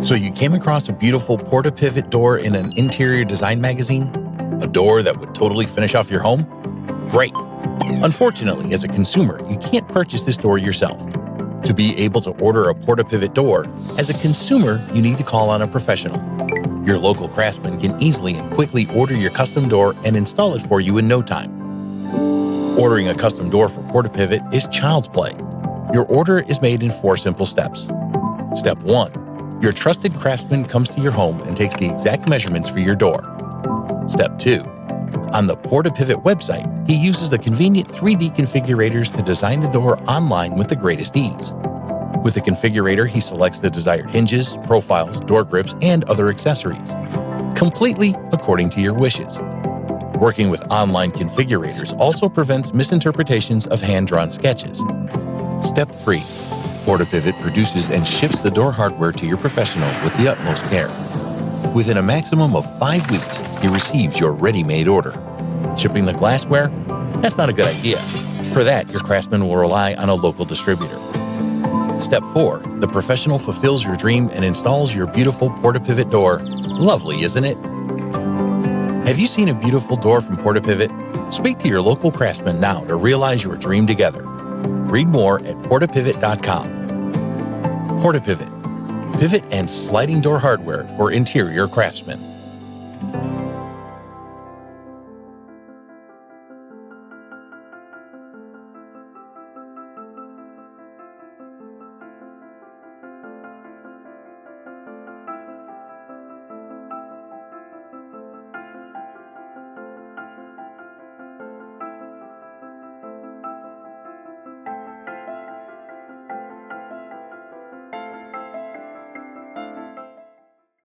So you came across a beautiful Portapivot door in an interior design magazine? A door that would totally finish off your home? Great! Unfortunately, as a consumer, you can't purchase this door yourself. To be able to order a Portapivot door, as a consumer, you need to call on a professional. Your local craftsman can easily and quickly order your custom door and install it for you in no time. Ordering a custom door for Portapivot is child's play. Your order is made in 4 simple steps. Step 1. Your trusted craftsman comes to your home and takes the exact measurements for your door. Step 2. On the Portapivot website, he uses the convenient 3D configurators to design the door online with the greatest ease. With the configurator, he selects the desired hinges, profiles, door grips, and other accessories, completely according to your wishes. Working with online configurators also prevents misinterpretations of hand-drawn sketches. Step 3. Portapivot produces and ships the door hardware to your professional with the utmost care. Within a maximum of 5 weeks, he receives your ready-made order. Shipping the glassware? That's not a good idea. For that, your craftsman will rely on a local distributor. Step 4. The professional fulfills your dream and installs your beautiful Portapivot door. Lovely, isn't it? Have you seen a beautiful door from Portapivot? Speak to your local craftsman now to realize your dream together. Read more at portapivot.com. Portapivot. Pivot and sliding door hardware for interior craftsmen.